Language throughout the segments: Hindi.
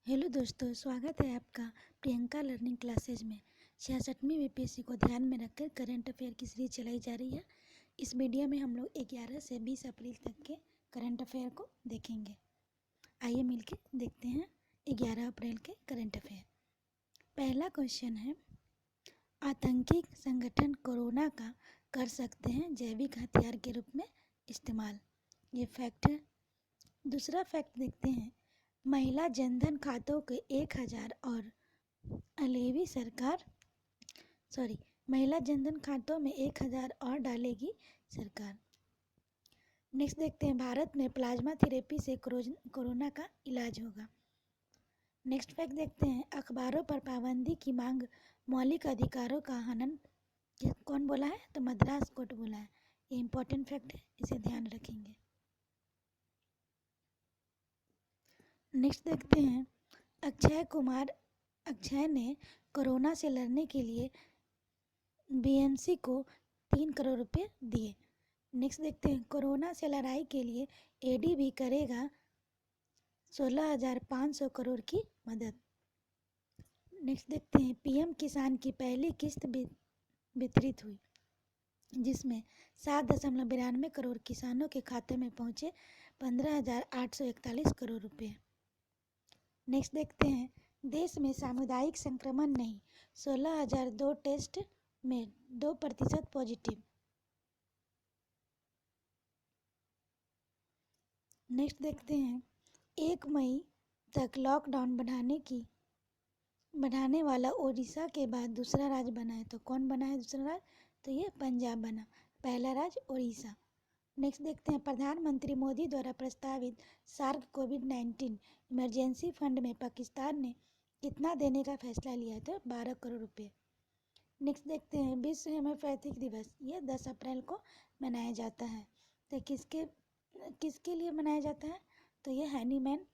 हेलो दोस्तों, स्वागत है आपका प्रियंका लर्निंग क्लासेज में। 66वीं बीपीएससी को ध्यान में रखकर करंट अफेयर की सीरीज चलाई जा रही है। इस वीडियो में हम लोग 11 से 20 अप्रैल तक के करंट अफेयर को देखेंगे। आइए मिलकर देखते हैं 11 अप्रैल के करंट अफेयर। पहला क्वेश्चन है, आतंकी संगठन कोरोना का कर सकते हैं जैविक हथियार के रूप में इस्तेमाल। ये फैक्ट है। दूसरा फैक्ट देखते हैं, महिला जनधन खातों के 1000 और अलेवी सरकार महिला जनधन खातों में 1000 और डालेगी सरकार। नेक्स्ट देखते हैं, भारत में प्लाज्मा थेरेपी से कोरोना का इलाज होगा। नेक्स्ट फैक्ट देखते हैं, अखबारों पर पाबंदी की मांग मौलिक अधिकारों का हनन कौन बोला है? तो मद्रास कोर्ट बोला है। ये इंपॉर्टेंट फैक्ट है, इसे ध्यान रखेंगे। नेक्स्ट देखते हैं, अक्षय ने कोरोना से लड़ने के लिए बीएमसी को 3 करोड़ रुपए दिए। नेक्स्ट देखते हैं, कोरोना से लड़ाई के लिए एडीबी करेगा 16,500 करोड़ की मदद। नेक्स्ट देखते हैं, पीएम किसान की पहली किस्त वितरित हुई, जिसमें 7.92 करोड़ किसानों के खाते में पहुंचे 15,841 करोड़ रुपए। नेक्स्ट देखते हैं, देश में सामुदायिक संक्रमण नहीं, 16,002 टेस्ट में 2% पॉजिटिव। नेक्स्ट देखते हैं, 1 मई तक लॉकडाउन बढ़ाने वाला ओडिशा के बाद दूसरा राज्य बना है। तो कौन बना है दूसरा राज्य? तो ये पंजाब बना, पहला राज्य ओडिशा। नेक्स्ट देखते हैं, प्रधानमंत्री मोदी द्वारा प्रस्तावित सार्क कोविड-19 इमरजेंसी फंड में पाकिस्तान ने कितना देने का फैसला लिया है? तो 12 करोड़ रुपए। नेक्स्ट देखते हैं, विश्व हेमोपैथिक दिवस, ये 10 अप्रैल को मनाया जाता है। तो किसके लिए मनाया जाता है? तो ये हैनीमैन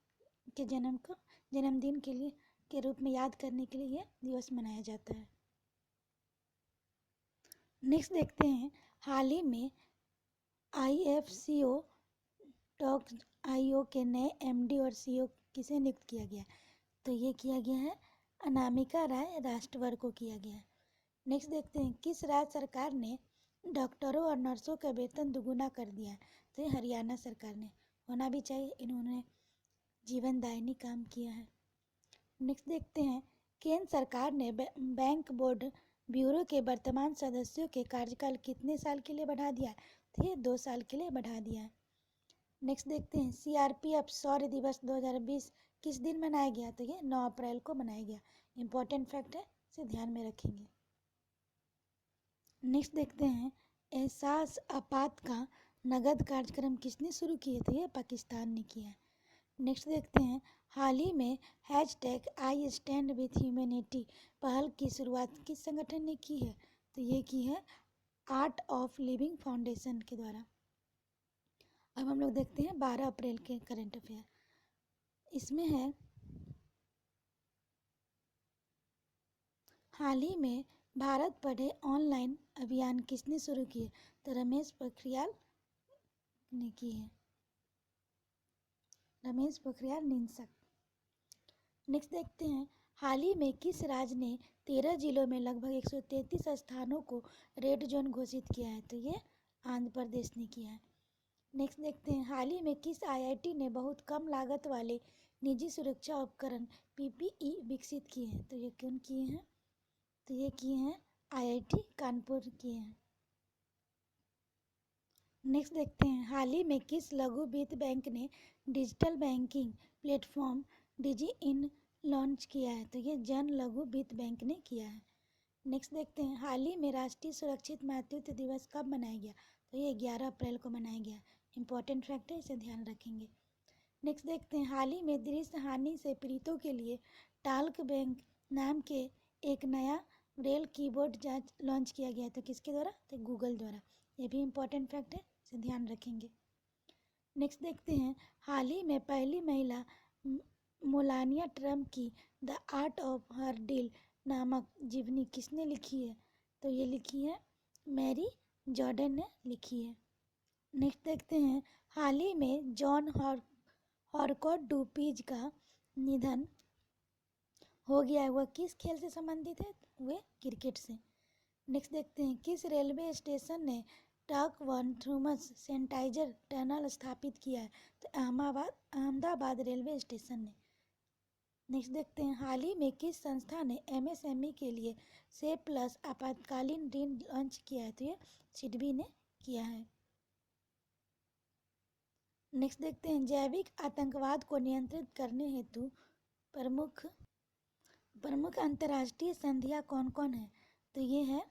के जन्मदिन के रूप में याद करने के लिए यह दिवस मनाया जाता है। नेक्स्ट देखते हैं, हाल ही में IFCO टॉक्स.io के नए MD और CEO किसे नियुक्त किया गया? तो ये किया गया है अनामिका राय राष्ट्रवर को किया गया है। नेक्स्ट देखते हैं, किस राज्य सरकार ने डॉक्टरों और नर्सों का वेतन दुगुना कर दिया है? तो ये हरियाणा सरकार ने, होना भी चाहिए, इन्होंने जीवनदायिनी काम किया है। नेक्स्ट देखते हैं, केंद्र सरकार ने बैंक बोर्ड ब्यूरो के वर्तमान सदस्यों के कार्यकाल कितने साल के लिए बढ़ा दिया है? तो ये 2 साल के लिए बढ़ा दिया है। नेक्स्ट देखते हैं, CRPF शौर्य दिवस 2020 किस दिन मनाया गया? तो ये 9 अप्रैल को मनाया गया। इंपॉर्टेंट फैक्ट है, इसे ध्यान में रखेंगे। नेक्स्ट देखते हैं, एहसास आपात का नगद कार्यक्रम किसने शुरू किया? तो ये पाकिस्तान ने किया है। नेक्स्ट देखते हैं, हाल ही में #I स्टैंड विथ ह्यूमैनिटी पहल की शुरुआत किस संगठन ने की है? तो ये की है आर्ट ऑफ लिविंग फाउंडेशन के द्वारा। अब हम लोग देखते हैं 12 अप्रैल के करंट अफेयर। इसमें है, हाल ही में भारत पढ़े ऑनलाइन अभियान किसने शुरू किए? तो रमेश पोखरियाल ने की है, रमेश पोखरियाल निशंक। नेक्स्ट देखते हैं, हाल ही में किस राज्य ने 13 जिलों में लगभग 133 स्थानों को रेड जोन घोषित किया है? तो ये आंध्र प्रदेश ने किया है। नेक्स्ट देखते हैं, हाल ही में किस IIT ने बहुत कम लागत वाले निजी सुरक्षा उपकरण PPE विकसित किए हैं? तो ये कौन किए हैं? तो ये किए हैं IIT कानपुर किए हैं। नेक्स्ट देखते हैं, हाल ही में किस लघु वित्त बैंक ने digital banking platform digi in launch किया है? तो ये जन लघु वित्त बैंक ने किया है। नेक्स्ट देखते हैं, हाल ही में राष्ट्रीय सुरक्षित मातृत्व दिवस कब मनाया गया? तो ये 11 अप्रैल को मनाया गया। इंपॉर्टेंट फैक्ट है, इसे ध्यान रखेंगे। नेक्स्ट देखते हैं, हाल ही में दृश्य हानि से पीड़ितों के लिए टाल्क बैंक नाम के एक नया ब्रेल कीबोर्ड जांच लॉन्च किया गया। तो किसके द्वारा? तो गूगल द्वारा। ये भी इंपॉर्टेंट फैक्ट है, इसे ध्यान रखेंगे। नेक्स्ट देखते हैं, हाल ही में पहली महिला मेलानिया ट्रम्प की the art of her deal नामक जीवनी किसने लिखी है? तो ये लिखी है मैरी जॉर्डन ने लिखी है। नेक्स्ट देखते हैं, हाल ही में जॉन हॉरकॉट डुपीज का निधन हो गया है वह किस खेल से संबंधित है? वे क्रिकेट से। नेक्स्ट देखते हैं किस रेलवे स्टेशन ने टॉक वन थॉमस सैनिटाइजर टनल स्थापित किया है? तो अहमदाबाद रेलवे स्टेशन ने। नेक्स्ट देखते हैं हाल ही में किस संस्था ने एमएसएमई के लिए से प्लस आपातकालीन ऋण लॉन्च किया है? तो ये सिडबी ने किया है। नेक्स्ट देखते हैं जैविक आतंकवाद को नियंत्रित करने हेतु प्रमुख प्रमुख अंतर्राष्ट्रीय संधियां कौन कौन है? तो ये है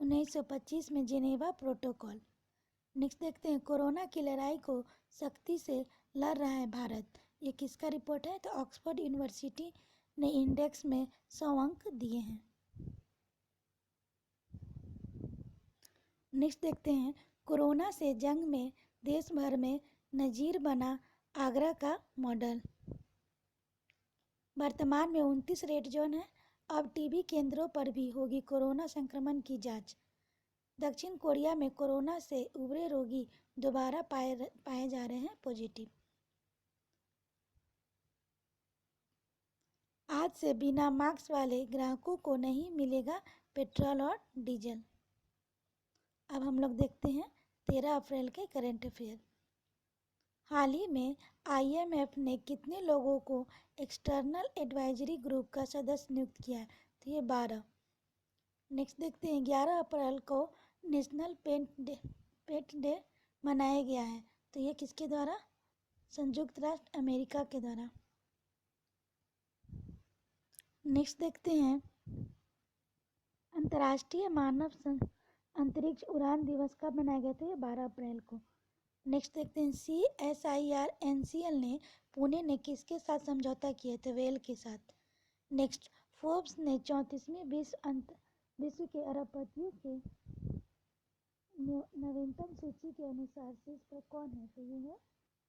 1925 में जेनेवा प्रोटोकॉल। नेक्स्ट देखते हैं कोरोना की लड़ाई को सख्ती से लड़ रहा है भारत, ये किसका रिपोर्ट है? तो ऑक्सफोर्ड यूनिवर्सिटी ने इंडेक्स में 100 अंक दिए हैं। नेक्स्ट देखते हैं कोरोना से जंग में देश भर में नजीर बना आगरा का मॉडल। वर्तमान में 29 रेड जोन है। अब टीबी केंद्रों पर भी होगी कोरोना संक्रमण की जांच। दक्षिण कोरिया में कोरोना से उभरे रोगी दोबारा पाए जा रहे हैं पॉजिटिव। आज से बिना मास्क वाले ग्राहकों को नहीं मिलेगा पेट्रोल और डीजल। अब हम लोग देखते हैं 13 अप्रैल के करंट अफेयर। हाल ही में आईएमएफ ने कितने लोगों को एक्सटर्नल एडवाइजरी ग्रुप का सदस्य नियुक्त किया है? तो ये 12। नेक्स्ट देखते हैं 11 अप्रैल को नेशनल पेट डे मनाया गया है, तो ये किसके द्वारा? संयुक्त राष्ट्र अमेरिका के द्वारा। नेक्स्ट देखते हैं अंतर्राष्ट्रीय मानव अंतरिक्ष उड़ान दिवस कब मनाया गया? था ये 12 अप्रैल को। नेक्स्ट देखते हैं CSIR-NCL ने पुणे ने किसके साथ समझौता किया? था वेल के साथ। नेक्स्ट फोर्ब्स ने 34वीं विश्व के अरबपतियों के नवीनतम सूची के अनुसार शीर्ष पर कौन है? तो ये है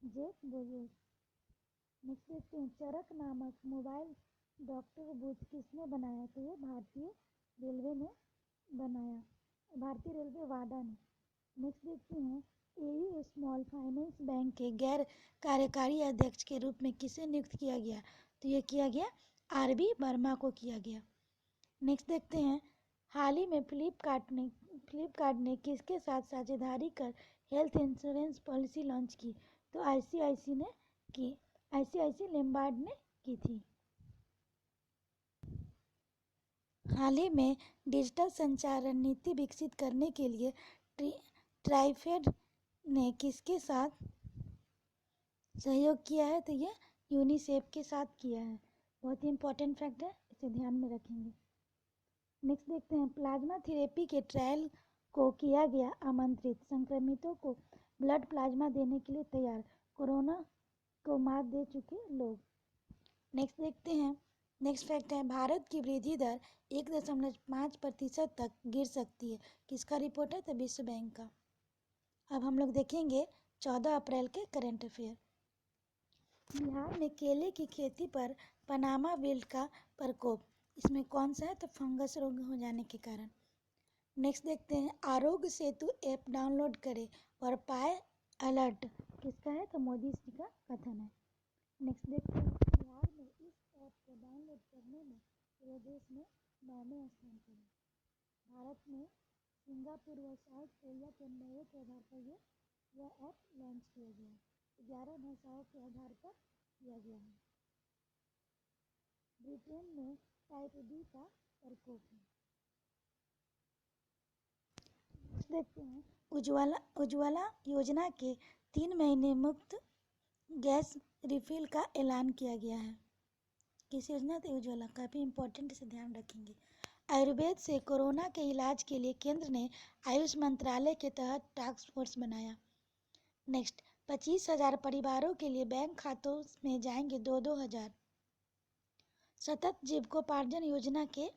जेफ बेजोस। नेक्स्ट देखते हैं चरक नामक मोबाइल डॉक्टर बूथ किसने बनाया? तो ये भारतीय रेलवे ने बनाया, भारतीय रेलवे वाडा ने। नेक्स्ट देखते हैं एयू स्मॉल फाइनेंस बैंक के गैर कार्यकारी अध्यक्ष के रूप में किसे नियुक्त किया गया? तो ये किया गया आरबी वर्मा को किया गया। नेक्स्ट देखते हैं हाल ही में फ्लिपकार्ट ने किसके साथ साझेदारी कर हेल्थ इंश्योरेंस पॉलिसी लॉन्च की? तो आईसीआईसी लैम्बार्ड ने की थी। हाल ही में डिजिटल संचार रणनीति विकसित करने के लिए ट्राइफेड ने किसके साथ सहयोग किया है? तो ये यूनिसेफ के साथ किया है। बहुत ही इंपॉर्टेंट फैक्ट है, इसे ध्यान में रखेंगे। नेक्स्ट देखते हैं प्लाज्मा थेरेपी के ट्रायल को किया गया आमंत्रित, संक्रमितों को ब्लड प्लाज्मा देने के लिए तैयार, कोरोना को मात दे चुके लोग। नेक्स्ट देखते हैं नेक्स्ट फैक्ट है भारत की वृद्धि दर 1.5% तक गिर सकती है, किसका रिपोर्ट है? तो विश्व बैंक का। अब हम लोग देखेंगे 14 अप्रैल के करंट अफेयर। बिहार में केले की खेती पर पनामा विल्ट का प्रकोप, इसमें कौन सा है? तो फंगस रोग हो जाने के कारण। नेक्स्ट देखते हैं आरोग्य सेतु ऐप डाउनलोड करें और पाए अलर्ट, किसका है? तो मोदी जी का कथन है। नेक्स्ट देखते हैं बिहार में इस ऐप को डाउनलोड करने में पूरे देश में 9वें स्थान पर है। भारत में सिंगापुर व साउथ कोरिया के अनुभवों के आधार पर यह ऐप लॉन्च किया गया है। 11 भाषाओं के आधार पर किया गया है। ब्रिटेन में टाइप बी का प्रकोप है। देखते हैं उज्ज्वला योजना के 3 महीने मुफ्त गैस रिफिल का ऐलान किया गया है। किस योजना? तो उज्ज्वला, काफ़ी इंपॉर्टेंट, इसे ध्यान रखेंगे। आयुर्वेद से कोरोना के इलाज के लिए केंद्र ने आयुष मंत्रालय के तहत टास्क फोर्स बनाया। नेक्स्ट 25,000 परिवारों के लिए बैंक खातों में जाएंगे 2-2 हज़ार। सतत जीविकोपार्जन योजना के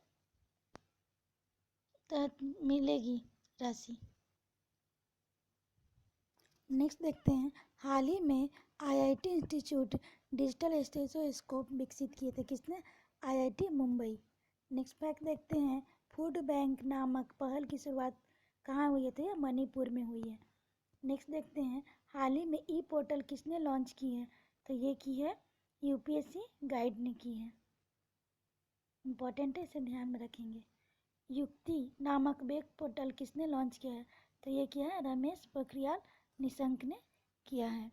तहत मिलेगी राशि। नेक्स्ट देखते हैं हाल ही में आईआईटी इंस्टीट्यूट डिजिटल स्टेथोस्कोप विकसित किए थे, किसने? आईआईटी मुंबई। नेक्स्ट फैक्ट देखते हैं फूड बैंक नामक पहल की शुरुआत कहाँ हुई है? तो मणिपुर में हुई है। नेक्स्ट देखते हैं हाल ही में ई पोर्टल किसने लॉन्च की है? तो ये की है यूपीएससी गाइड ने की है। इम्पोर्टेंट है, इसे ध्यान में रखेंगे। युक्ति नामक वेब पोर्टल किसने लॉन्च किया है? तो ये किया है रमेश पोखरियाल निशंक ने किया है।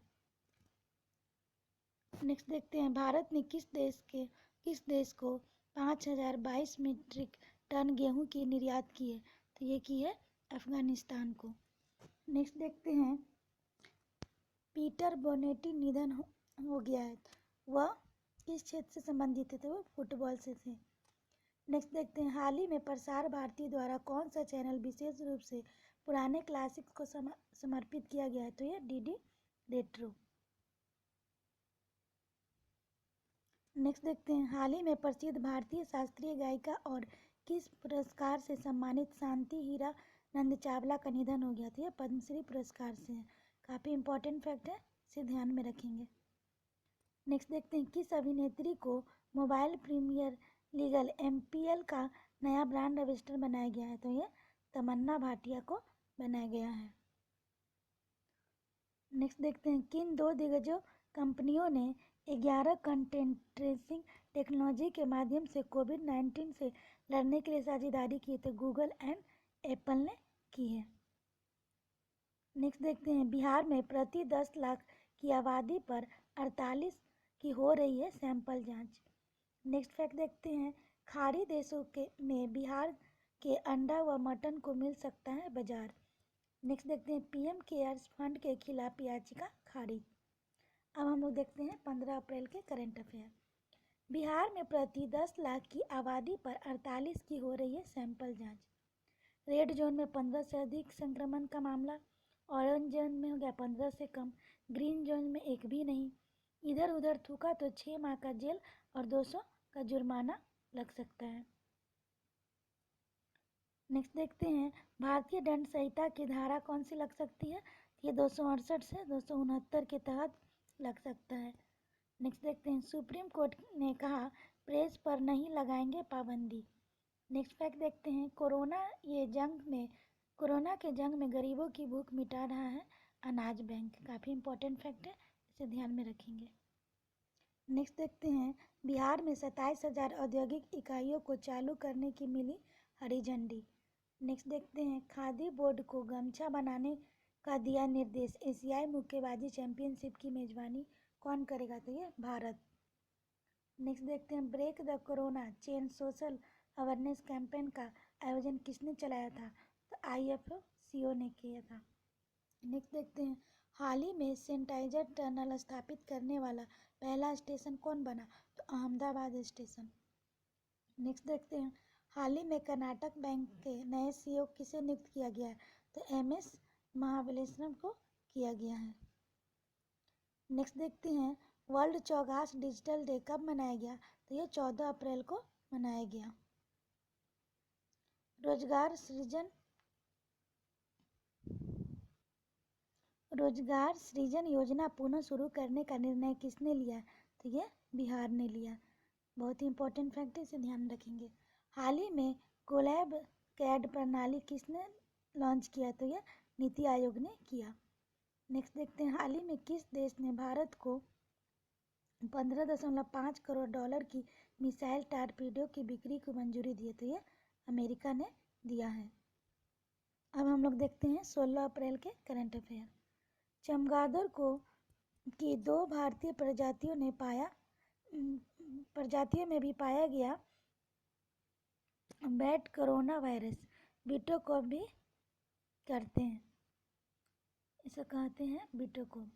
नेक्स्ट देखते हैं, भारत ने किस देश को 5022 मीट्रिक टन गेहूं की निर्यात की है? तो ये की है अफगानिस्तान को। नेक्स्ट देखते हैं, पीटर बोनेटी निधन हो गया है, वह किस क्षेत्र से संबंधित थे? तो वो फुटबॉल से थे। नेक्स्ट देखते हैं, हाल ही में प्रसार भारती द्वारा कौन सा चैनल विशेष रूप से पुराने क्लासिक्स को समर्पित किया गया है? तो ये डीडी रेट्रो। नेक्स्ट देखते हैं, हाल ही में प्रसिद्ध भारतीय शास्त्रीय गायिका और किस पुरस्कार से सम्मानित शांति हीरानंद चावला का निधन हो गया था? पद्मश्री पुरस्कार से है। काफ़ी इंपॉर्टेंट फैक्ट है, इसे ध्यान में रखेंगे। नेक्स्ट देखते हैं, किस अभिनेत्री को मोबाइल प्रीमियर लीगल MPL का नया ब्रांड एम्बेसडर बनाया गया है? तो ये तमन्ना भाटिया को बनाया गया है। नेक्स्ट देखते हैं, किन दो दिग्गजों कंपनियों ने 11 कंटेंट ट्रेसिंग टेक्नोलॉजी के माध्यम से कोविड-19 से लड़ने के लिए साझेदारी की? तो गूगल एंड एप्पल ने की है। नेक्स्ट देखते हैं, बिहार में प्रति 10 लाख की आबादी पर 48 की हो रही है सैंपल जांच। नेक्स्ट फैक्ट देखते हैं, खाड़ी देशों में बिहार के अंडा व मटन को मिल सकता है बाजार। नेक्स्ट देखते हैं, PM केयर्स फंड के खिलाफ याचिका खारिज। अब हम लोग देखते हैं 15 अप्रैल के करंट अफेयर। बिहार में प्रति 10 लाख की आबादी पर 48 की हो रही है सैंपल जांच। रेड जोन में 15 से अधिक संक्रमण का मामला, ऑरेंज जोन में हो गया 15 से कम, ग्रीन जोन में एक भी नहीं। इधर उधर थूका तो 6 माह का जेल और 200 का जुर्माना लग सकता है। नेक्स्ट देखते हैं, भारतीय दंड संहिता की धारा कौन सी लग सकती है? ये 268 से 269 के तहत लग सकता है। नेक्स्ट देखते हैं, सुप्रीम कोर्ट ने कहा प्रेस पर नहीं लगाएंगे पाबंदी। नेक्स्ट फैक्ट देखते हैं, कोरोना के जंग में गरीबों की भूख मिटा रहा है अनाज बैंक। काफ़ी इंपॉर्टेंट फैक्ट है, इसे ध्यान में रखेंगे। नेक्स्ट देखते हैं, बिहार में 27,000 औद्योगिक इकाइयों को चालू करने की मिली हरी झंडी। नेक्स्ट देखते हैं, खादी बोर्ड को गमछा बनाने का दिया निर्देश। एशियाई मुक्केबाजी चैंपियनशिप की मेजबानी कौन करेगा? तो ये भारत। नेक्स्ट देखते हैं, break the corona chain social awareness campaign का आयोजन किसने चलाया था? तो IFCO ने किया था। नेक्स्ट देखते हैं, हाल ही में सैनिटाइजर टनल स्थापित करने वाला पहला स्टेशन कौन बना? तो अहमदाबाद स्टेशन। नेक्स्ट देखते हैं, हाल ही में कर्नाटक बैंक के नए CEO किसे नियुक्त किया गया है? तो MS महाबलेश्वरम को किया गया है। नेक्स्ट देखते हैं, वर्ल्ड चौगास डिजिटल डे कब मनाया गया? तो ये 14 अप्रैल को मनाया गया। रोजगार सृजन योजना पुनः शुरू करने का निर्णय किसने लिया? तो ये बिहार ने लिया। बहुत ही इंपॉर्टेंट फैक्ट है, इसे ध्यान रखेंगे। हाल ही में कोलैब कैड प्रणाली किसने लॉन्च किया? तो यह नीति आयोग ने किया। नेक्स्ट देखते हैं, हाल ही में किस देश ने भारत को 15.5 करोड़ डॉलर की मिसाइल टारपीडो की बिक्री को मंजूरी दी? तो यह अमेरिका ने दिया है। अब हम लोग देखते हैं 16 अप्रैल के करंट अफेयर। चमगादड़ की 2 भारतीय प्रजातियों में भी पाया गया बैट कोरोना वायरस बीटोकोप भी करते हैं, इसे कहते हैं बीटोकोप।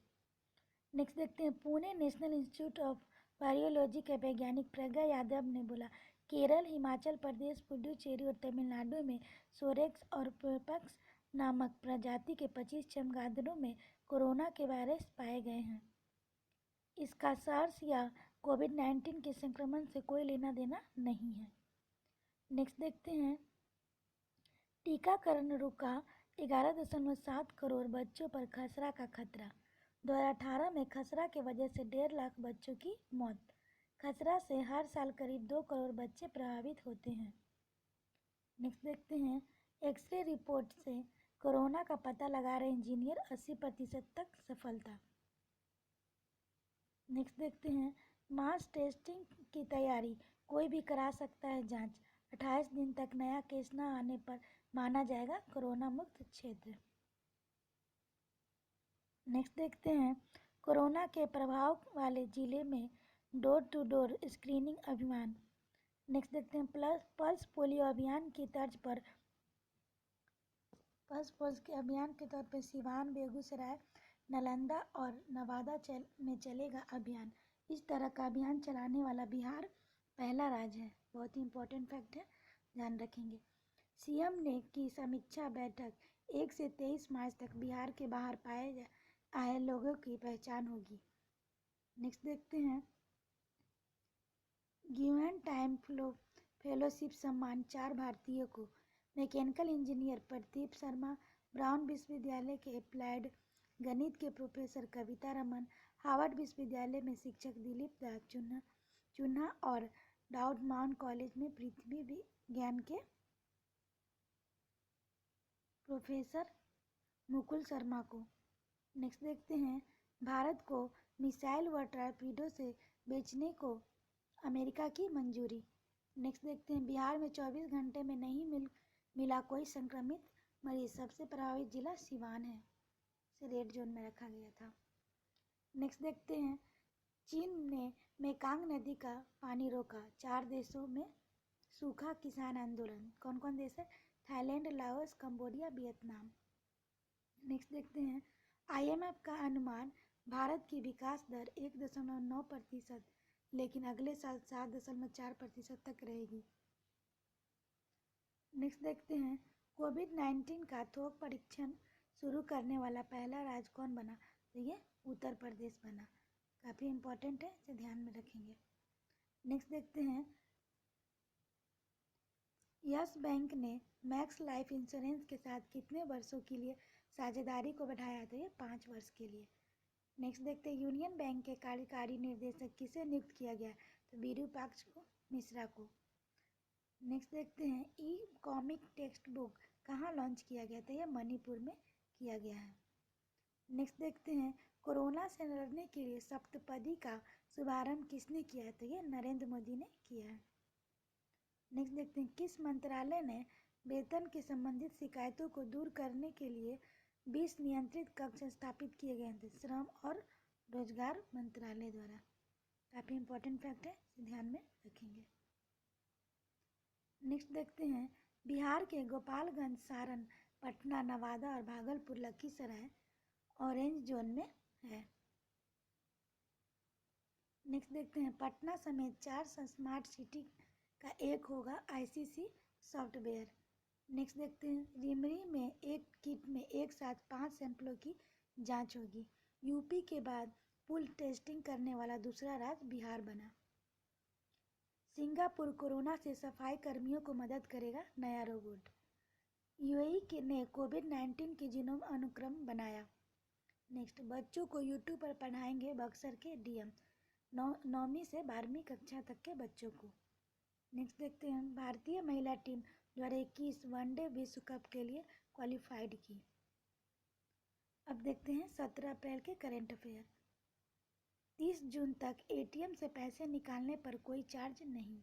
नेक्स्ट देखते हैं, Pune national institute of virology के वैज्ञानिक प्रज्ञा यादव ने बोला केरल, हिमाचल प्रदेश, पुडुचेरी और तमिलनाडु में सोरेक्स और पेपक्स नामक प्रजाति के 25 चमगादड़ों में कोरोना के वायरस पाए गए हैं। इसका सार्स या कोविड-19 के संक्रमण से कोई लेना देना नहीं है। नेक्स्ट देखते हैं, टीकाकरण रुका, 11.7 करोड़ बच्चों पर खसरा का खतरा। 2018 में खसरा की वजह से 1.5 लाख बच्चों की मौत। खसरा से हर साल करीब 2 करोड़ बच्चे प्रभावित होते हैं। नेक्स्ट देखते हैं, एक्सरे रिपोर्ट से कोरोना का पता लगा रहे इंजीनियर, 80% तक सफलता। नेक्स्ट देखते हैं, मास टेस्टिंग की तैयारी कोई भी करा सकता है जांच। 28 दिन तक नया केस न आने पर माना जाएगा कोरोना मुक्त क्षेत्र। नेक्स्ट देखते हैं, कोरोना के प्रभाव वाले जिले में डोर टू डोर स्क्रीनिंग अभियान। नेक्स्ट देखते हैं, पल्स पोलियो अभियान की तर्ज पर सिवान, बेगूसराय, नालंदा और नवादा में चलेगा अभियान। इस तरह का अभियान चलाने वाला बिहार पहला राज्य है। बहुत ही इंपॉर्टेंट फैक्ट है, ध्यान रखेंगे। सीएम ने की समीक्षा बैठक। 1 से 23 मार्च तक बिहार के बाहर पाए आए लोगों की पहचान होगी। नेक्स्ट देखते हैं, गिवन टाइम फेलोशिप सम्मान 4 भारतीयों को। Mechanical engineer Pradeep Sharma, brown विश्वविद्यालय के अप्लाइड गणित के प्रोफेसर कविता रमन, हार्वर्ड विश्वविद्यालय में शिक्षक दिलीप दास चुन्हा और डाउडमाउन कॉलेज में पृथ्वी विज्ञान के प्रोफेसर मुकुल शर्मा को। नेक्स्ट देखते हैं, भारत को मिसाइल व टॉर्पीडो से बेचने को अमेरिका की मंजूरी। नेक्स्ट देखते हैं, बिहार में 24 घंटे में नहीं मिला कोई संक्रमित मरीज। सबसे प्रभावित जिला सिवान है, इसे रेड जोन में रखा गया था। नेक्स्ट देखते हैं, चीन ने मेकांग नदी का पानी रोका। 4 देशों में सूखा किसान आंदोलन। कौन कौन देश है? Thailand, Laos, Cambodia, Vietnam. Next देखते हैं, IMF का अनुमान भारत की विकास दर 1.9%, लेकिन अगले साल 7.4% तक रहेगी। नेक्स्ट देखते हैं, कोविड-19 का थोक परीक्षण शुरू करने वाला पहला राज्य कौन बना? तो ये उत्तर प्रदेश बना। काफ़ी इंपॉर्टेंट है, इसे ध्यान में रखेंगे। नेक्स्ट देखते हैं, यस बैंक ने मैक्स लाइफ इंश्योरेंस के साथ कितने वर्षों के लिए साझेदारी को बढ़ाया? तो ये 5 वर्ष के लिए। नेक्स्ट देखते हैं, यूनियन बैंक के कार्यकारी निर्देशक किसे नियुक्त किया गया? तो विरूपाक्ष मिश्रा को। नेक्स्ट देखते हैं, ई कॉमिक टेक्स्ट बुक कहाँ लॉन्च किया गया? तो यह मणिपुर में किया गया है। नेक्स्ट देखते हैं, कोरोना से लड़ने के लिए सप्तपदी का शुभारंभ किसने किया है? तो ये नरेंद्र मोदी ने किया है। नेक्स्ट देखते हैं, किस मंत्रालय ने वेतन के संबंधित शिकायतों को दूर करने के लिए 20 नियंत्रित कक्ष स्थापित किए गए थे? श्रम और रोजगार मंत्रालय द्वारा। काफ़ी इंपॉर्टेंट फैक्ट है, इसे ध्यान में रखेंगे। नेक्स्ट देखते हैं, बिहार के गोपालगंज, सारण, पटना, नवादा और भागलपुर, लखीसराय ऑरेंज जोन में है। नेक्स्ट देखते हैं, पटना समेत 4 स्मार्ट सिटी का एक होगा ICC सॉफ्टवेयर। नेक्स्ट देखते हैं, रिमरी में एक किट में एक साथ 5 सैंपलों की जांच होगी। यूपी के बाद पूल टेस्टिंग करने वाला दूसरा राज्य बिहार बना। सिंगापुर कोरोना से सफाई कर्मियों को मदद करेगा नया रोबोट। UAE ने कोविड-19 की जीनोम अनुक्रम बनाया। नेक्स्ट, बच्चों को यूट्यूब पर पढ़ाएंगे बक्सर के DM, 9वीं से 12वीं कक्षा तक के बच्चों को। नेक्स्ट देखते हैं, भारतीय महिला टीम द्वारा 21 वनडे विश्व कप के लिए क्वालिफाइड की। अब देखते हैं 17 अप्रैल के करंट अफेयर। 30 जून तक ATM से पैसे निकालने पर कोई चार्ज नहीं।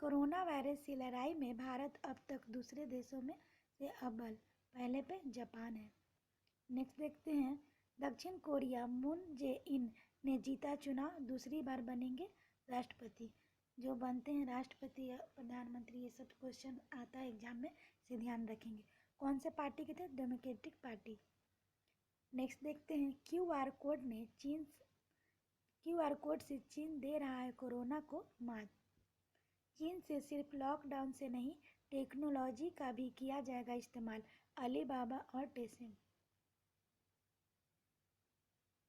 कोरोना वायरस से लड़ाई में भारत अब तक दूसरे देशों में से अव्वल, पहले पे जापान है। नेक्स्ट देखते हैं, दक्षिण कोरिया मून जे-इन ने जीता चुनाव, दूसरी बार बनेंगे राष्ट्रपति। जो बनते हैं राष्ट्रपति या प्रधानमंत्री, ये सब क्वेश्चन आता है एग्जाम में, इसे ध्यान रखेंगे। कौन से पार्टी के थे? Democratic party. नेक्स्ट देखते हैं, QR कोड से चीन दे रहा है कोरोना को मात। चीन से सिर्फ लॉकडाउन से नहीं, टेक्नोलॉजी का भी किया जाएगा इस्तेमाल, अलीबाबा और टेंसेंट।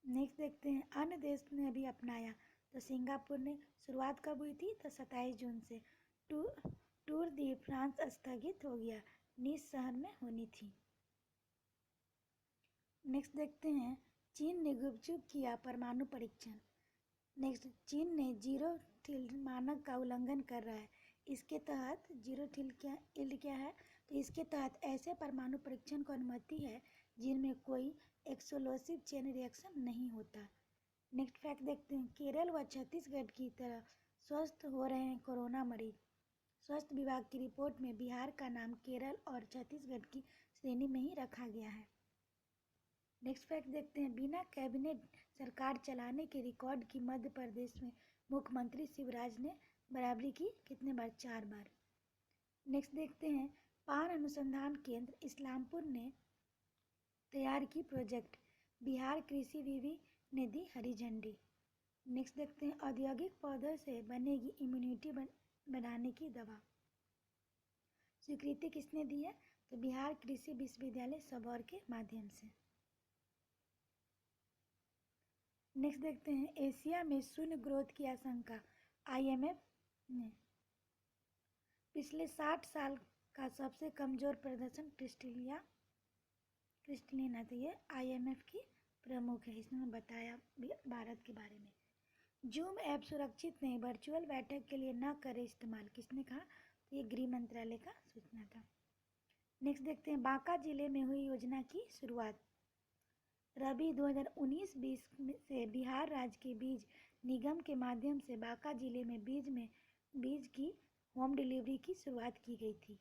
नेक्स्ट देखते हैं, अन्य देश ने भी अपनाया। तो सिंगापुर ने। शुरुआत कब हुई थी? तो 27 जून से। टूर दी फ्रांस स्थगित हो गया, निस शहर में होनी थी। नेक्स्ट देखते हैं, चीन ने गुपचुप किया परमाणु परीक्षण। नेक्स्ट, चीन ने जीरो टिल्ड मानक का उल्लंघन कर रहा है। इसके तहत जीरो टिल्ड क्या है? तो इसके तहत ऐसे परमाणु परीक्षण को अनुमति है जिनमें कोई एक्सप्लोसिव चेन रिएक्शन नहीं होता। नेक्स्ट फैक्ट देखते हैं, केरल व छत्तीसगढ़ की तरह स्वस्थ हो रहे हैं कोरोना मरीज। स्वास्थ्य विभाग की रिपोर्ट में बिहार का नाम केरल और छत्तीसगढ़ की श्रेणी में ही रखा गया है। नेक्स्ट फैक्ट देखते हैं, बिना कैबिनेट सरकार चलाने के रिकॉर्ड की मध्य प्रदेश में मुख्यमंत्री शिवराज ने बराबरी की कितने बार? 4 बार। नेक्स्ट देखते हैं, पान अनुसंधान केंद्र इस्लामपुर ने तैयार की प्रोजेक्ट, बिहार कृषि विवि ने दी हरी झंडी। नेक्स्ट देखते हैं, औद्योगिक पौधों से बनेगी इम्यूनिटी बनाने की दवा, स्वीकृति किसने दी है? तो बिहार कृषि विश्वविद्यालय सबौर के माध्यम से। नेक्स्ट देखते हैं, एशिया में शून्य ग्रोथ की आशंका, IMF ने। पिछले 60 साल का सबसे कमजोर प्रदर्शन क्रिस्टलिना, तो ये IMF की प्रमुख है, इसने बताया भारत के बारे में। जूम ऐप सुरक्षित नहीं, वर्चुअल बैठक के लिए न करे इस्तेमाल, किसने कहा? तो ये गृह मंत्रालय का सूचना था। नेक्स्ट देखते हैं, बांका जिले में हुई योजना की शुरुआत, रबी 2019-20 से बिहार राज्य के बीज निगम के माध्यम से बांका जिले में बीज की होम डिलीवरी की शुरुआत की गई थी।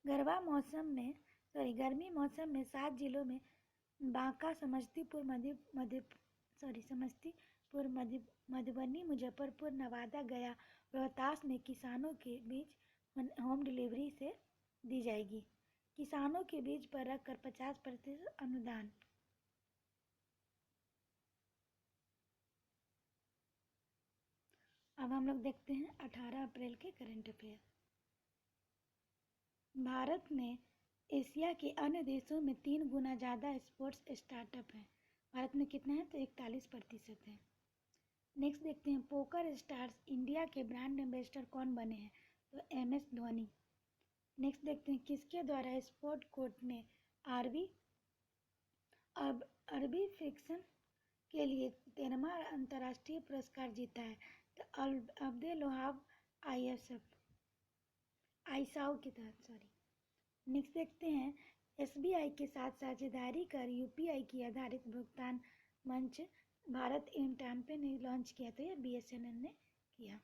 गर्मी मौसम में 7 जिलों में बांका, समस्तीपुर, मधुबनी, मुजफ्फरपुर, नवादा, गया, रोहतास में किसानों के बीज होम डिलीवरी से दी जाएगी। किसानों के बीज पर रखकर 50% अनुदान। अब हम लोग देखते हैं 18 अप्रैल के करंट अफेयर। भारत में एशिया के अन्य देशों में 3 गुना ज़्यादा स्पोर्ट्स स्टार्टअप हैं। भारत में कितना है? तो 41% है। नेक्स्ट देखते हैं, पोकर स्टार्स इंडिया के ब्रांड एम्बेसडर कौन बने हैं? तो MS धोनी। नेक्स्ट देखते हैं, किसके द्वारा स्पोर्ट कोर्ट ने अरबी फिक्शन के लिए 13वां अंतर्राष्ट्रीय पुरस्कार जीता है? तो अब्देल-वहाब आइसाउ के तहत, नेक्स्ट देखते हैं, SBI के साथ साझेदारी कर UPI की आधारित भुगतान मंच भारत एमटैम्पे ने लॉन्च किया, तो यह BSNL ने किया।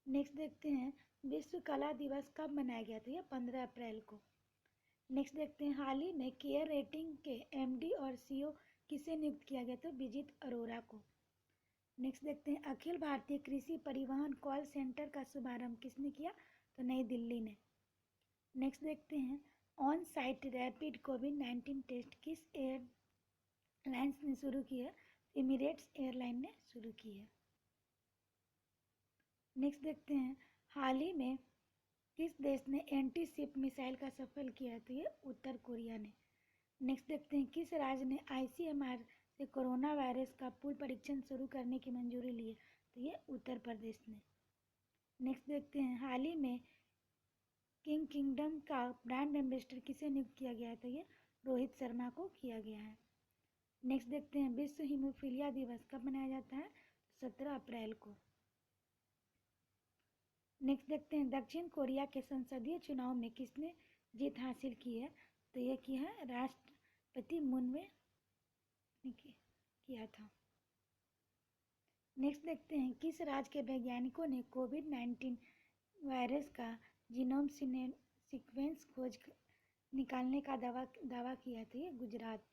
नेक्स्ट देखते हैं, विश्व कला दिवस कब मनाया गया? तो यह 15 अप्रैल को। नेक्स्ट देखते हैं, हाल ही में केयर रेटिंग के MD और CEO किसे नियुक्त किया गया? तो विजित अरोरा को। नेक्स्ट देखते हैं, अखिल भारतीय कृषि परिवहन कॉल सेंटर का शुभारंभ किसने किया? तो नई दिल्ली ने। नेक्स्ट देखते हैं, ऑन साइट रैपिड कोविड-19 टेस्ट किस एयरलाइंस ने शुरू की है? एमिरेट्स एयरलाइन ने शुरू की है। नेक्स्ट देखते हैं, हाल ही में किस देश ने एंटी शिप मिसाइल का सफल किया? तो ये उत्तर कोरिया ने। नेक्स्ट देखते हैं, किस राज्य ने ICMR से कोरोना वायरस का पूल परीक्षण शुरू करने की मंजूरी ली है? तो ये उत्तर प्रदेश ने। नेक्स्ट देखते हैं, हाल ही में किंगडम का ब्रांड एम्बेसडर किसे नियुक्त किया गया है? तो ये रोहित शर्मा को किया गया है। नेक्स्ट देखते हैं, विश्व हीमोफीलिया दिवस कब मनाया जाता है? 17 अप्रैल को। नेक्स्ट देखते हैं, दक्षिण कोरिया के संसदीय चुनाव में किसने जीत हासिल की है? तो ये की है राष्ट्रपति मून ने किया था। नेक्स्ट देखते हैं, किस राज्य के वैज्ञानिकों ने कोविड-19 वायरस का जीनोम सीक्वेंस खोज निकालने का दावा किया? तो ये गुजरात।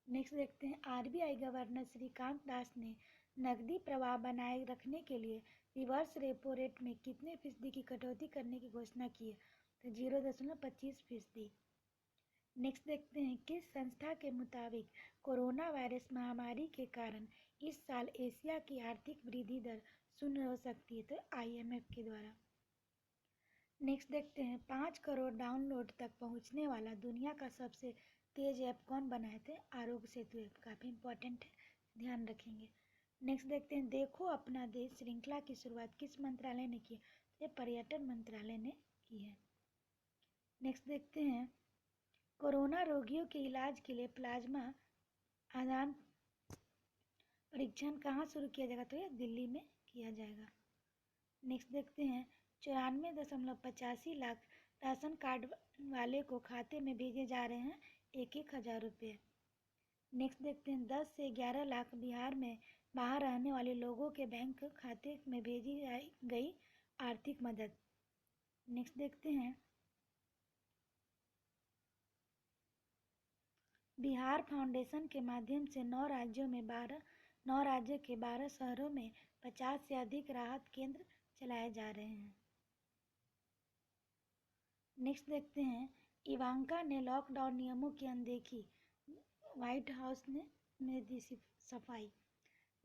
नेक्स्ट देखते हैं, RBI गवर्नर श्रीकांत दास ने नकदी प्रवाह बनाए रखने के लिए रिवर्स रेपो रेट में कितने फीसदी की कटौती करने की घोषणा की है? तो 0.25%। नेक्स्ट देखते हैं, किस संस्था के मुताबिक कोरोना वायरस महामारी के कारण इस साल एशिया की आर्थिक वृद्धि दर 0 हो सकती है? तो IMF के द्वारा। नेक्स्ट देखते हैं, 5 करोड़ डाउनलोड तक पहुंचने वाला दुनिया का सबसे तेज ऐप कौन बनाए थे? आरोग्य सेतु ऐप। काफ़ी इंपॉर्टेंट है, ध्यान रखेंगे। नेक्स्ट देखते हैं, देखो अपना देश श्रृंखला की शुरुआत किस मंत्रालय ने की? तो पर्यटन मंत्रालय ने की है। नेक्स्ट देखते हैं, कोरोना रोगियों के इलाज के लिए प्लाज्मा आदान परीक्षण कहाँ शुरू किया जाएगा? तो यह दिल्ली में किया जाएगा। नेक्स्ट देखते हैं, 94.85 लाख राशन कार्ड वाले को खाते में भेजे जा रहे हैं 1,000 रुपये। नेक्स्ट देखते हैं, 10 से 11 लाख बिहार में बाहर रहने वाले लोगों के बैंक खाते में भेजी गई आर्थिक मदद। नेक्स्ट देखते हैं, बिहार फाउंडेशन के माध्यम से 9 राज्यों के 12 शहरों में 50 से अधिक राहत केंद्र चलाए जा रहे हैं। नेक्स्ट देखते हैं, इवांका ने लॉकडाउन नियमों की अनदेखी, व्हाइट हाउस ने दी सफाई।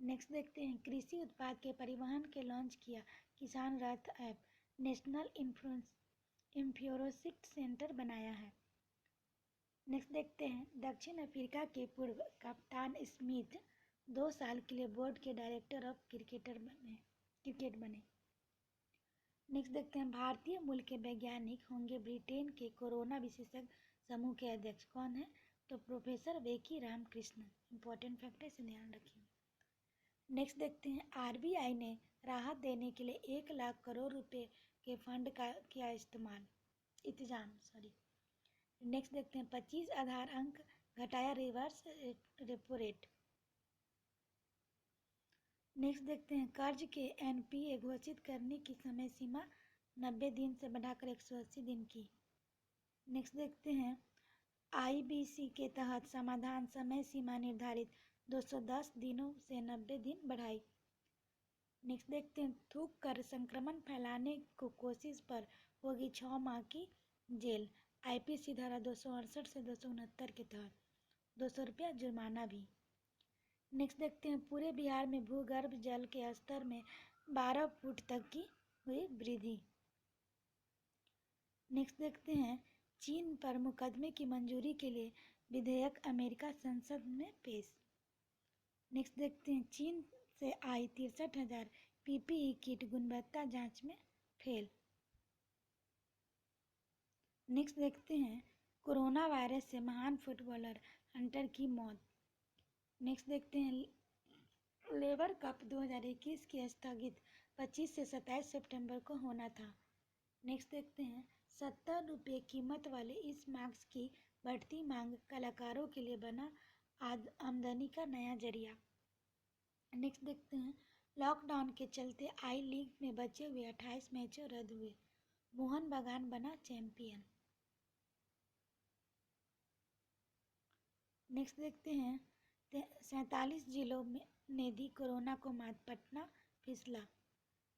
नेक्स्ट देखते हैं, कृषि उत्पाद के परिवहन के लॉन्च किया किसान रथ ऐप, नेशनल इंफ्योरोसिक्ट सेंटर बनाया है। नेक्स्ट देखते हैं, दक्षिण अफ्रीका के पूर्व कप्तान स्मिथ 2 साल के लिए बोर्ड के डायरेक्टर ऑफ क्रिकेट बने। नेक्स्ट देखते हैं, भारतीय मूल के वैज्ञानिक होंगे ब्रिटेन के कोरोना विशेषज्ञ समूह के अध्यक्ष। कौन है? तो प्रोफेसर वेकी रामकृष्णन। इंपॉर्टेंट फैक्ट है, इसे ध्यान रखिए। नेक्स्ट देखते हैं, आरबीआई ने राहत देने के लिए 1 लाख करोड़ रुपए के फंड का किया इंतजाम। नेक्स्ट देखते हैं, 25 आधार अंक घटाया रिवर्स रेपो रेट। नेक्स्ट देखते हैं, कर्ज के एनपीए घोषित करने की समय सीमा 90 दिन से बढ़ाकर 180 दिन की। नेक्स्ट देखते हैं, आईबीसी के तहत समाधान समय सीमा निर्धारित 210 दिनों से 90 दिन बढ़ाई। नेक्स्ट देखते हैं, थूक कर संक्रमण फैलाने को कोशिश पर होगी 6 माह की जेल। आईपीसी धारा 268 से 269 के तहत 200 रुपया जुर्माना भी। नेक्स्ट देखते हैं, पूरे बिहार में भूगर्भ जल के स्तर में 12 फुट तक की हुई वृद्धि। नेक्स्ट देखते हैं, चीन पर मुकदमे की मंजूरी के लिए विधेयक अमेरिका संसद में पेश। नेक्स्ट देखते हैं, चीन से आई 63,000 पीपीई किट गुणवत्ता जांच में फेल। नेक्स्ट देखते हैं, कोरोना वायरस से महान फुटबॉलर हंटर की मौत। नेक्स्ट देखते हैं, लेबर कप 2021 की स्थगित 25 से 27 सितंबर को होना था। नेक्स्ट देखते हैं, 70 रुपये कीमत वाले इस मास्क की बढ़ती मांग कलाकारों के लिए बना आमदनी का नया जरिया। नेक्स्ट देखते हैं, लॉकडाउन के चलते आई लीग में बचे हुए 28 मैचों रद्द हुए, मोहन बागान बना चैंपियन। नेक्स्ट देखते हैं, 47 जिलों में ने दी कोरोना को मात, पटना फिसला।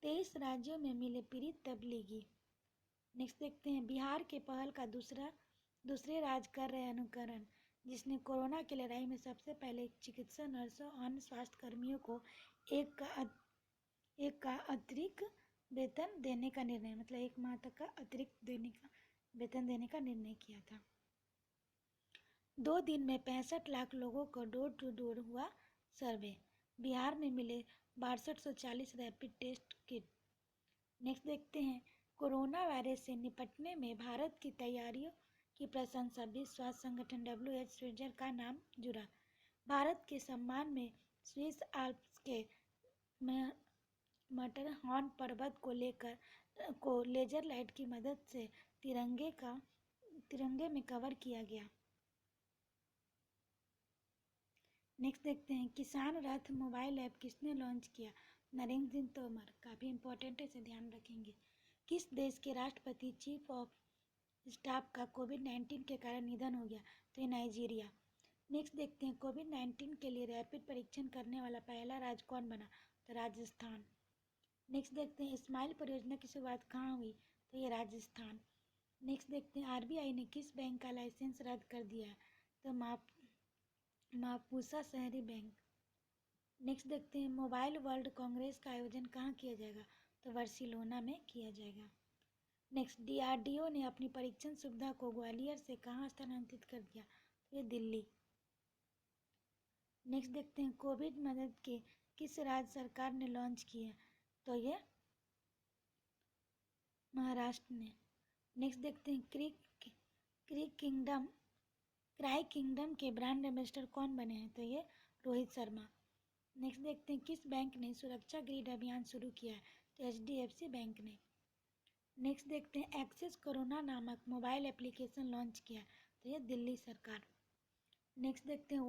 23 राज्यों में मिले पीड़ित तबलीगी। नेक्स्ट देखते हैं, बिहार के पहल का दूसरे राज्य कर रहे अनुकरण, जिसने कोरोना की लड़ाई में सबसे पहले चिकित्सा नर्सों और अन्य स्वास्थ्य कर्मियों को एक का अतिरिक्त वेतन देने का निर्णय, मतलब 1 माह तक का अतिरिक्त वेतन देने का निर्णय किया था। 2 दिन में 65 लाख लोगों को डोर टू डोर हुआ सर्वे। बिहार में मिले 6240 रैपिड टेस्ट किट। नेक्स्ट देखते हैं, कोरोना वायरस से निपटने में भारत की तैयारियों की प्रशंसा, विश्व स्वास्थ्य संगठन WHO स्विट्जरलैंड का नाम जुड़ा। भारत के सम्मान में स्विस आल्प्स के मैटरहॉर्न पर्वत को लेजर लाइट की मदद से तिरंगे में कवर किया गया। नेक्स्ट देखते हैं, किसान रथ मोबाइल ऐप किसने लॉन्च किया? नरेंद्र सिंह तोमर। काफ़ी इंपॉर्टेंट है, इसे ध्यान रखेंगे। किस देश के राष्ट्रपति चीफ ऑफ स्टाफ का कोविड-19 के कारण निधन हो गया? तो ये नाइजीरिया। नेक्स्ट देखते हैं, कोविड-19 के लिए रैपिड परीक्षण करने वाला पहला राज्य कौन बना? तो राजस्थान। नेक्स्ट देखते हैं, स्माइल परियोजना की शुरुआत कहाँ हुई? तो ये राजस्थान। नेक्स्ट देखते हैं, आरबीआई ने किस बैंक का लाइसेंस रद्द कर दिया? तो मापुसा शहरी बैंक। नेक्स्ट देखते हैं, मोबाइल वर्ल्ड कांग्रेस का आयोजन कहाँ किया जाएगा? तो बार्सिलोना में किया जाएगा। नेक्स्ट, डीआरडीओ ने अपनी परीक्षण सुविधा को ग्वालियर से कहाँ स्थानांतरित कर दिया? तो ये दिल्ली। नेक्स्ट देखते हैं, कोविड मदद के किस राज्य सरकार ने लॉन्च किया? तो ये महाराष्ट्र ने। नेक्स्ट देखते हैं, क्राई किंगडम के ब्रांड एम्बेसडर कौन बने हैं? तो ये रोहित शर्मा। नेक्स्ट देखते हैं, किस बैंक ने सुरक्षा ग्रिड अभियान शुरू किया है? तो HDFC बैंक ने। नेक्स्ट देखते हैं, एक्सेस कोरोना नामक मोबाइल एप्लीकेशन लॉन्च किया, तो ये दिल्ली सरकार। नेक्स्ट देखते हैं,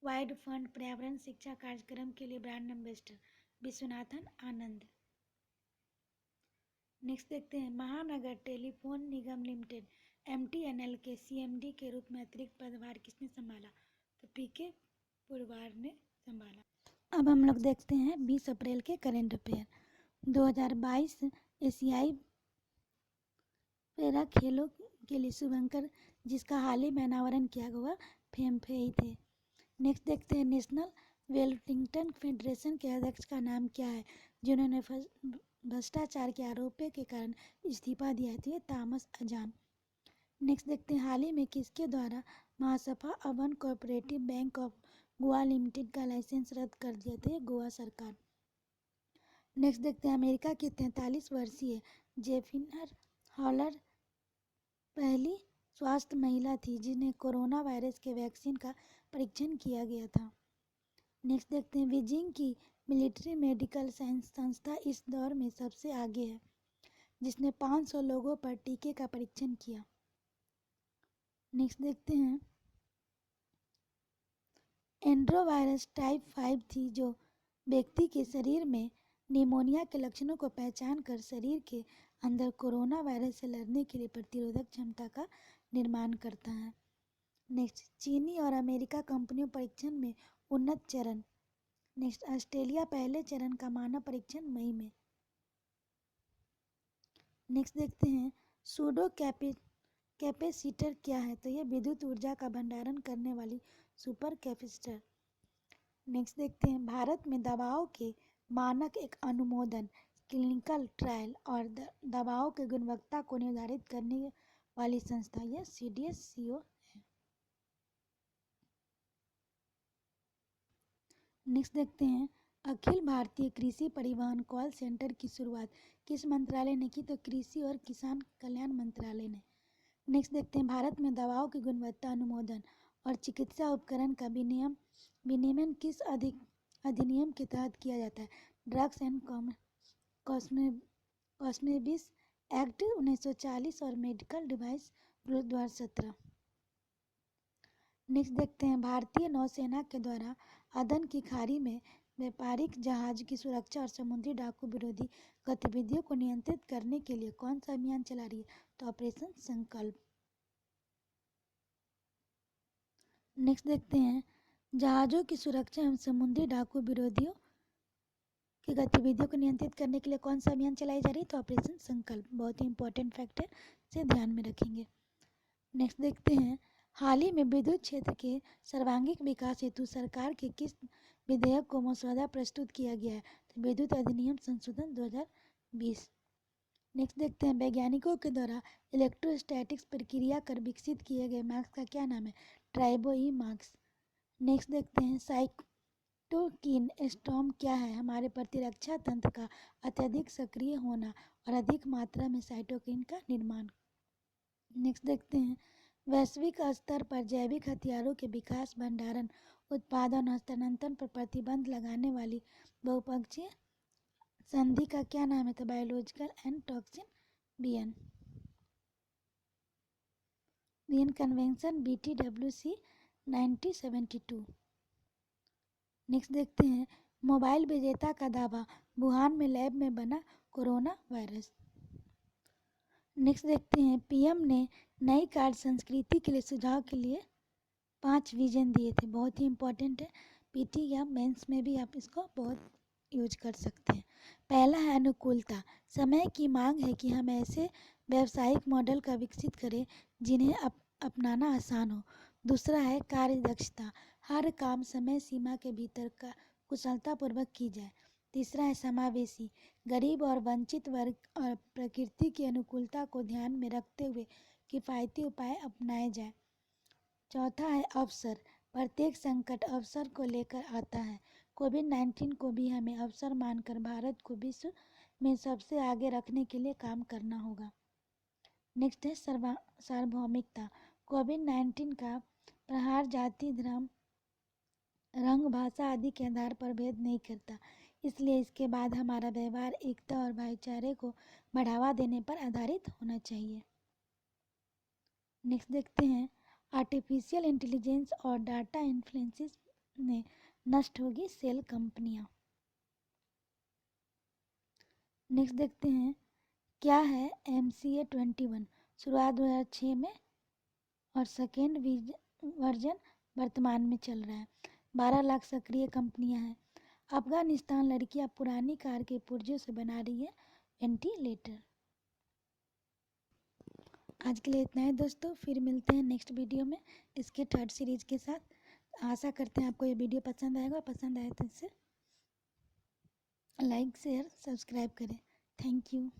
वाइड फंड पर्यावरण शिक्षा कार्यक्रम के लिए brand ambassador Viswanathan Anand. Next देखते हैं महानगर टेलीफोन निगम लिमिटेड MTNL के CMD के रूप में अतिरिक्त पदभार किसने संभाला? तो PK पुरवार ने संभाला। अब हम लोग देखते हैं 20 अप्रैल के करंट अफेयर। 2022 एशियाई पैरा खेलों के लिए शुभंकर जिसका हाल ही में अनावरण किया हुआ फेमफे ही थे। नेक्स्ट देखते हैं नेशनल वेल्टिंगटन फेडरेशन के अध्यक्ष का नाम क्या है जिन्होंने भ्रष्टाचार के आरोपों के कारण इस्तीफा दिया था? थॉमस अजान। नेक्स्ट देखते हैं हाल ही में किसके द्वारा Mahasabha urban cooperative bank of Goa limited का लाइसेंस रद्द कर दिया था? गोवा सरकार। नेक्स्ट देखते हैं अमेरिका की 43 वर्षीय जेनिफर हॉलर पहली स्वास्थ्य महिला थी जिन्हें कोरोना वायरस के वैक्सीन का परीक्षण किया गया था। नेक्स्ट देखते हैं बीजिंग की मिलिट्री मेडिकल साइंस संस्था इस दौर में सबसे आगे है जिसने 500 लोगों पर टीके का परीक्षण किया। नेक्स्ट देखते हैं एंड्रोवायरस टाइप 5 थी जो व्यक्ति के शरीर में निमोनिया के लक्षणों को पहचान कर शरीर के अंदर कोरोना वायरस से लड़ने के लिए प्रतिरोधक क्षमता का निर्माण करता है। नेक्स्ट चीनी और अमेरिका कंपनियों परीक्षण में उन्नत चरण। नेक्स्ट ऑस्ट्रेलिया पहले चरण का मानव परीक्षण मई में। नेक्स्ट देखते हैं सूडो कैपेसिटर क्या है? तो यह विद्युत ऊर्जा का भंडारण करने वाली सुपर कैपेसिटर। नेक्स्ट देखते हैं भारत में दवाओं के मानक एक अनुमोदन क्लिनिकल ट्रायल और दवाओं की गुणवत्ता को निर्धारित करने वाली संस्था यह CDSCO है। नेक्स्ट देखते हैं अखिल भारतीय कृषि परिवहन कॉल सेंटर की शुरुआत किस मंत्रालय ने की? तो कृषि और किसान कल्याण मंत्रालय ने। नेक्स्ट देखते हैं भारत में दवाओं की गुणवत्ता अनुमोदन और चिकित्सा उपकरण का विनियमन किस अधिनियम के तहत किया जाता है? ड्रग्स एंड कॉस्मेटिक्स एक्ट 1940 और मेडिकल डिवाइस रूल 2017। नेक्स्ट देखते हैं भारतीय नौसेना के द्वारा अदन की खाड़ी में व्यापारिक जहाज की सुरक्षा और समुद्री डाकू विरोधी गतिविधियों को नियंत्रित करने के लिए कौन सा अभियान चला रही है? तो ऑपरेशन संकल्प। नेक्स्ट देखते हैं जहाज़ों की सुरक्षा एवं समुद्री डाकू विरोधियों की गतिविधियों को नियंत्रित करने के लिए कौन सा अभियान चलाई जा रही है? तो ऑपरेशन संकल्प। बहुत ही इंपॉर्टेंट फैक्ट है, इसे ध्यान में रखेंगे। नेक्स्ट देखते हैं हाल ही में विद्युत क्षेत्र के सर्वांगीण विकास हेतु सरकार के किस विधेयक को मसौदा प्रस्तुत किया गया है? तो विद्युत अधिनियम संशोधन 2020। नेक्स्ट देखते हैं वैज्ञानिकों के द्वारा इलेक्ट्रोस्टैटिक्स प्रक्रिया कर विकसित किए गए मार्क्स का क्या नाम है? ट्राइबो ई मार्क्स। नेक्स्ट देखते हैं साइटोकिन स्टॉर्म क्या है? हमारे प्रतिरक्षा तंत्र का अत्यधिक सक्रिय होना और अधिक मात्रा में साइटोकिन का निर्माण। नेक्स्ट देखते हैं वैश्विक स्तर पर जैविक हथियारों के विकास भंडारण उत्पादन और हस्तांतरण पर प्रतिबंध लगाने वाली बहुपक्षीय संधि का क्या नाम है? तो biological and toxin vein convention BTWC 1972। Next देखते हैं मोबाइल विजेता का दावा वुहान में लैब में बना कोरोना वायरस। नेक्स्ट देखते हैं PM ने नई कार्य संस्कृति के लिए सुझाव के लिए 5 विजन दिए थे। बहुत ही इंपॉर्टेंट है, PT या मेंस में भी आप इसको बहुत यूज कर सकते हैं। पहला है अनुकूलता। समय की मांग है कि हम ऐसे व्यावसायिक मॉडल का विकसित करें जिन्हें अपनाना आसान हो। दूसरा है कार्यदक्षता। हर काम समय सीमा के भीतर का कुशलतापूर्वक की जाए। तीसरा है समावेशी। गरीब और वंचित वर्ग और प्रकृति की अनुकूलता को ध्यान में रखते हुए किफ़ायती उपाय अपनाए जाए। चौथा है अवसर। प्रत्येक संकट अवसर को लेकर आता है। कोविड-19 को भी हमें अवसर मानकर भारत को विश्व में सबसे आगे रखने के लिए काम करना होगा। नेक्स्ट है सार्वभौमिकता। कोविड-19 का प्रहार जाति, धर्म, रंग, भाषा आदि के आधार पर भेद नहीं करता, इसलिए इसके बाद हमारा व्यवहार एकता और भाईचारे को बढ़ावा देने पर आधारित होना चाहिए। नेक्स्ट देखते हैं आर्टिफिशियल इंटेलिजेंस और डाटा इन्फ्लुएंसेस में नष्ट होगी सेल कंपनियां। नेक्स्ट देखते हैं क्या है MCA 21। शुरुआत 2006 में और सेकेंड वर्जन वर्तमान में चल रहा है। 12 लाख सक्रिय कंपनियां हैं। अफगानिस्तान लड़कियां पुरानी कार के पुर्जों से बना रही है वेंटिलेटर। आज के लिए इतना ही दोस्तों, फिर मिलते हैं नेक्स्ट वीडियो में इसके थर्ड सीरीज के साथ। आशा करते हैं आपको ये वीडियो पसंद आएगा। पसंद आए तो इसे लाइक शेयर सब्सक्राइब करें। Thank you.